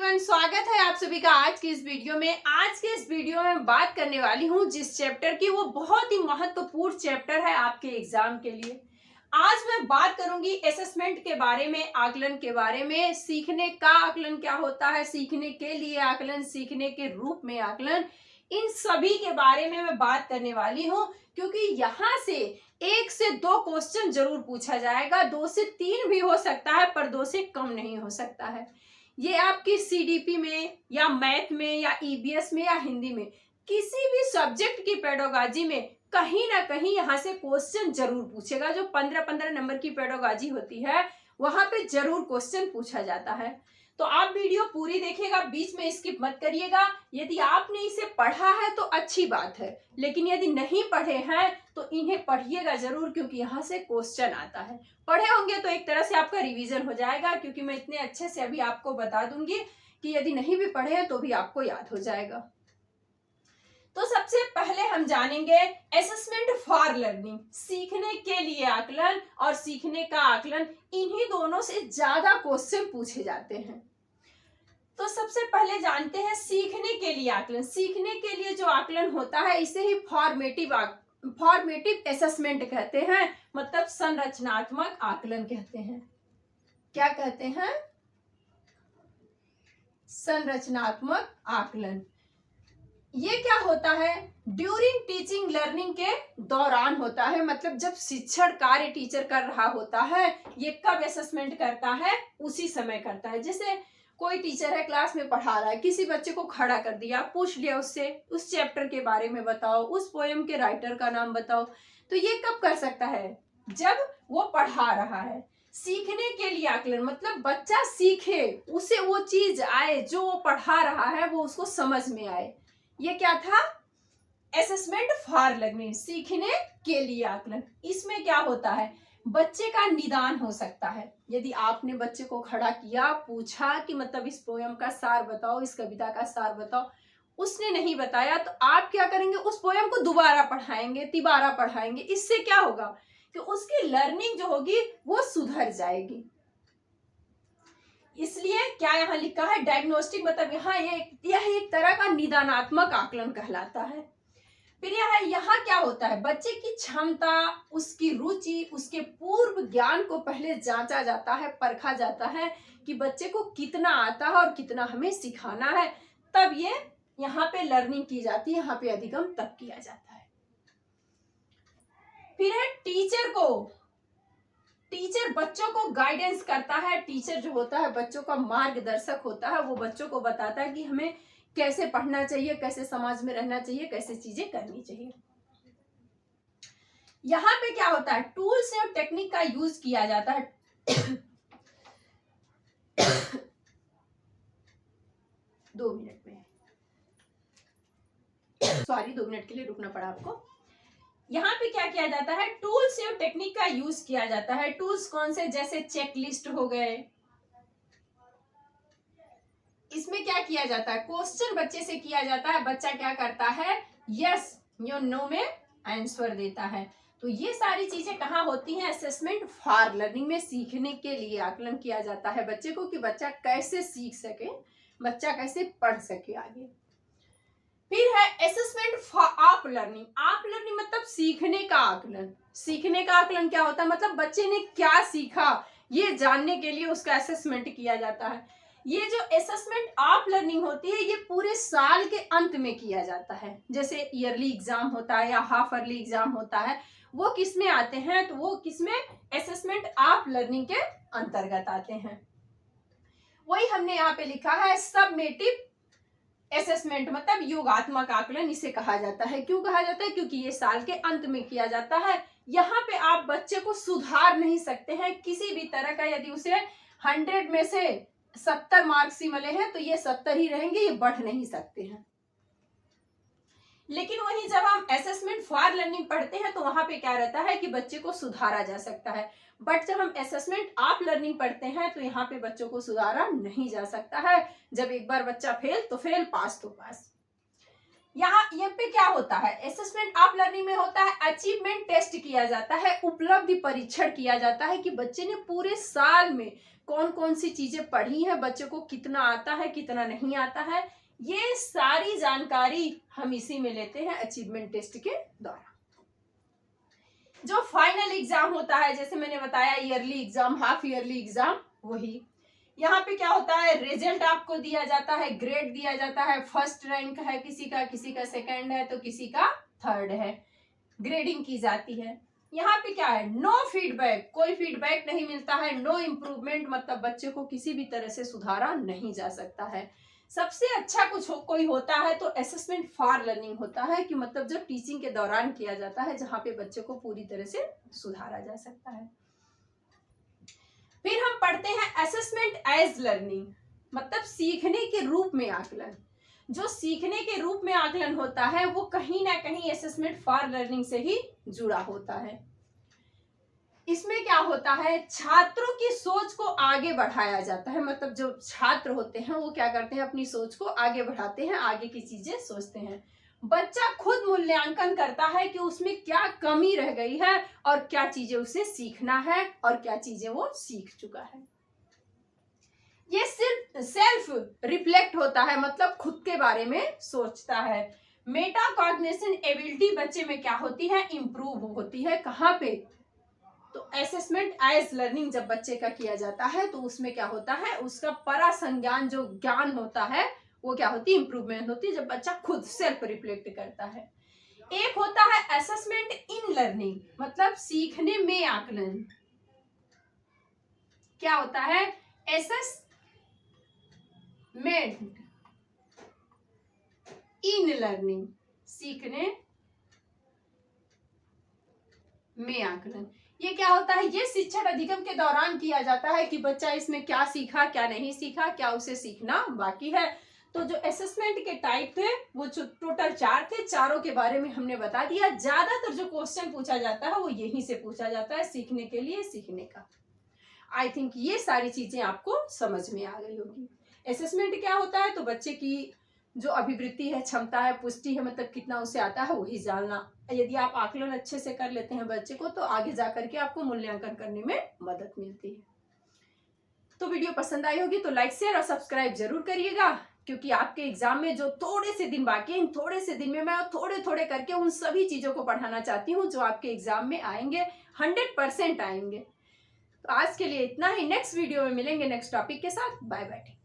Everyone, स्वागत है आप सभी का आज की इस वीडियो में। आज के इस वीडियो में बात करने वाली हूं जिस चैप्टर की, वो बहुत ही महत्वपूर्ण चैप्टर है आपके एग्जाम के लिए। आज मैं बात करूंगी असेसमेंट के बारे में, आकलन के बारे में, सीखने का आकलन क्या होता है, सीखने के लिए आकलन, सीखने के रूप में आकलन, इन सभी के बारे में मैं बात करने वाली हूं। क्योंकि यहाँ से 1 से 2 क्वेश्चन जरूर पूछा जाएगा, 2 से 3 भी हो सकता है, पर 2 से कम नहीं हो सकता है। ये आपकी सीडीपी में या मैथ में या ईबीएस में या हिंदी में, किसी भी सब्जेक्ट की पेडागोजी में कहीं ना कहीं यहाँ से क्वेश्चन जरूर पूछेगा। जो 15-15 नंबर की पेडागोजी होती है वहां पे जरूर क्वेश्चन पूछा जाता है। तो आप वीडियो पूरी देखिएगा, बीच में स्किप मत करिएगा। यदि आपने इसे पढ़ा है तो अच्छी बात है, लेकिन यदि नहीं पढ़े हैं तो इन्हें पढ़िएगा जरूर, क्योंकि यहाँ से क्वेश्चन आता है। पढ़े होंगे तो एक तरह से आपका रिवीजन हो जाएगा, क्योंकि मैं इतने अच्छे से अभी आपको बता दूंगी कि यदि नहीं भी पढ़े हैं तो भी आपको याद हो जाएगा। तो सबसे पहले हम जानेंगे असेसमेंट फॉर लर्निंग, सीखने के लिए आकलन और सीखने का आकलन, इन्हीं दोनों से ज्यादा क्वेश्चन पूछे जाते हैं। तो सबसे पहले जानते हैं सीखने के लिए आकलन। सीखने के लिए जो आकलन होता है इसे ही फॉर्मेटिव असेसमेंट कहते हैं, मतलब संरचनात्मक आकलन कहते हैं। क्या कहते हैं? संरचनात्मक आकलन। ये क्या होता है? ड्यूरिंग टीचिंग लर्निंग के दौरान होता है, मतलब जब शिक्षण कार्य टीचर कर रहा होता है। ये कब असेसमेंट करता है? उसी समय करता है। जैसे कोई टीचर है, क्लास में पढ़ा रहा है, किसी बच्चे को खड़ा कर दिया, पूछ लिया उससे उस चैप्टर के बारे में बताओ, उस पोएम के राइटर का नाम बताओ। तो ये कब कर सकता है? जब वो पढ़ा रहा है। सीखने के लिए आकलन मतलब बच्चा सीखे, उसे वो चीज आए जो वो पढ़ा रहा है, वो उसको समझ में आए। ये क्या था? असेसमेंट फॉर लर्निंग, सीखने के लिए आकलन। इसमें क्या होता है? बच्चे का निदान हो सकता है। यदि आपने बच्चे को खड़ा किया, पूछा कि मतलब इस पोयम का सार बताओ, इस कविता का सार बताओ, उसने नहीं बताया, तो आप क्या करेंगे? उस पोयम को दोबारा पढ़ाएंगे, तिबारा पढ़ाएंगे। इससे क्या होगा कि उसकी लर्निंग जो होगी वो सुधर जाएगी। इसलिए क्या यहाँ लिखा है? डायग्नोस्टिक, मतलब यह एक तरह का निदानात्मक आकलन कहलाता है। फिर यहाँ क्या होता है? बच्चे की क्षमता, उसकी रुचि, उसके पूर्व ज्ञान को पहले जांचा जाता है, परखा जाता है कि बच्चे को कितना आता है और कितना हमें सिखाना है। तब ये यहाँ पे लर्निंग की जाती है, यहाँ पे अधिगम तब किया जाता है। फिर है टीचर बच्चों को गाइडेंस करता है। टीचर जो होता है बच्चों का मार्गदर्शक होता है, वो बच्चों को बताता है कि हमें कैसे पढ़ना चाहिए, कैसे समाज में रहना चाहिए, कैसे चीजें करनी चाहिए। यहाँ पे क्या होता है? टूल्स और टेक्निक का यूज किया जाता है। 2 मिनट में, सॉरी 2 मिनट के लिए रुकना पड़ा आपको। यहाँ पे क्या किया जाता है? टूल्स और टेक्निक का यूज किया जाता है। टूल्स कौन से? जैसे चेकलिस्ट हो गए। इसमें क्या किया जाता है? क्वेश्चन बच्चे से किया जाता है, बच्चा क्या करता है? यस या नो में आंसर देता है। तो ये सारी चीजें कहाँ होती हैं? असेसमेंट फॉर लर्निंग में सीखने के लिए आकलन किया जाता है बच्चे को, कि बच्चा कैसे सीख सके, बच्चा कैसे पढ़ सके आगे। फिर है assessment of learning. Of learning मतलब सीखने का आकलन। सीखने का आकलन क्या होता है? मतलब बच्चे ने क्या सीखा, ये जानने के लिए उसका असेसमेंट किया जाता है। ये जो असेसमेंट ऑफ लर्निंग होती है, ये पूरे साल के अंत में किया जाता है। जैसे ईयरली एग्जाम होता है या हाफ ईयरली एग्जाम होता है, वो किस में आते हैं? तो वो किसमें? असेसमेंट ऑफ लर्निंग के अंतर्गत आते हैं। वही हमने यहाँ पे लिखा है सबमेटिव असेसमेंट, मतलब योगात्मक आकलन इसे कहा जाता है। क्यों कहा जाता है? क्योंकि ये साल के अंत में किया जाता है। यहाँ पे आप बच्चे को सुधार नहीं सकते हैं किसी भी तरह का। यदि उसे 100 में से 70 मार्क्स ही मिले हैं तो ये 70 ही रहेंगे, ये बढ़ नहीं सकते हैं। लेकिन वहीं जब हम असेसमेंट फॉर लर्निंग पढ़ते हैं तो वहां पे क्या रहता है कि बच्चे को सुधारा जा सकता है। बट जब हम असेसमेंट ऑफ लर्निंग पढ़ते हैं तो यहाँ पे बच्चों को सुधारा नहीं जा सकता है। जब एक बार बच्चा फेल तो फेल, पास तो पास। यहाँ पे क्या होता है, असेसमेंट ऑफ लर्निंग में होता है अचीवमेंट टेस्ट किया जाता है, उपलब्धि परीक्षण किया जाता है कि बच्चे ने पूरे साल में कौन कौन सी चीजें पढ़ी है, बच्चे को कितना आता है कितना नहीं आता है, ये सारी जानकारी हम इसी में लेते हैं अचीवमेंट टेस्ट के द्वारा। जो फाइनल एग्जाम होता है, जैसे मैंने बताया yearly exam, half yearly exam, वही यहाँ पे क्या होता है, रिजल्ट आपको दिया जाता है, ग्रेड दिया जाता है, फर्स्ट रैंक है किसी का सेकंड है तो किसी का थर्ड है, ग्रेडिंग की जाती है। यहाँ पे क्या है, नो फीडबैक, कोई फीडबैक नहीं मिलता है, नो इम्प्रूवमेंट, मतलब बच्चे को किसी भी तरह से सुधारा नहीं जा सकता है। सबसे अच्छा कोई होता है तो असेसमेंट फॉर लर्निंग होता है, कि मतलब जो टीचिंग के दौरान किया जाता है, जहाँ पे बच्चे को पूरी तरह से सुधारा जा सकता है। फिर हम पढ़ते हैं असेसमेंट एज लर्निंग, मतलब सीखने के रूप में आकलन। जो सीखने के रूप में आकलन होता है वो कहीं ना कहीं असेसमेंट फॉर लर्निंग से ही जुड़ा होता है। इसमें क्या होता है, छात्रों की सोच को आगे बढ़ाया जाता है, मतलब जो छात्र होते हैं वो क्या करते हैं, अपनी सोच को आगे बढ़ाते हैं, आगे की चीजें सोचते हैं। बच्चा खुद मूल्यांकन करता है कि उसमें क्या कमी रह गई है और क्या चीजें उसे सीखना है और क्या चीजें वो सीख चुका है। ये सिर्फ सेल्फ रिफ्लेक्ट होता है, मतलब खुद के बारे में सोचता है। मेटा कॉग्निशन एबिलिटी बच्चे में क्या होती है, इंप्रूव होती है। कहाँ पे, तो असेसमेंट एज लर्निंग जब बच्चे का किया जाता है तो उसमें क्या होता है, उसका परासंज्ञान जो ज्ञान होता है वो क्या होती है, इंप्रूवमेंट होती है, जब बच्चा खुद सेल्फ रिफ्लेक्ट करता है। एक होता है असेसमेंट इन लर्निंग, मतलब सीखने में आकलन। क्या होता है, असेसमेंट इन लर्निंग, सीखने में आकलन। ये क्या होता है, ये शिक्षण अधिगम के दौरान किया जाता है कि बच्चा इसमें क्या सीखा, क्या नहीं सीखा, क्या उसे सीखना बाकी है। तो जो असेसमेंट के टाइप थे वो टोटल 4 थे, चारों के बारे में हमने बता दिया। ज्यादातर जो क्वेश्चन पूछा जाता है वो यहीं से पूछा जाता है, सीखने के लिए, सीखने का। आई थिंक ये सारी चीजें आपको समझ में आ गई होगी। असेसमेंट क्या होता है, तो बच्चे की जो अभिवृत्ति है, क्षमता है, पुष्टि है, मतलब कितना उसे आता है वही जानना। यदि आप आकलन अच्छे से कर लेते हैं बच्चे को तो आगे जाकर के आपको मूल्यांकन करने में मदद मिलती है। तो वीडियो पसंद आई होगी तो लाइक शेयर और सब्सक्राइब जरूर करिएगा, क्योंकि आपके एग्जाम में जो थोड़े से दिन बाकी हैं, इन थोड़े से दिन में मैं थोड़े थोड़े करके उन सभी चीजों को पढ़ाना चाहती हूँ जो आपके एग्जाम में आएंगे, 100% आएंगे। तो आज के लिए इतना ही, नेक्स्ट वीडियो में मिलेंगे नेक्स्ट टॉपिक के साथ। Bye bye.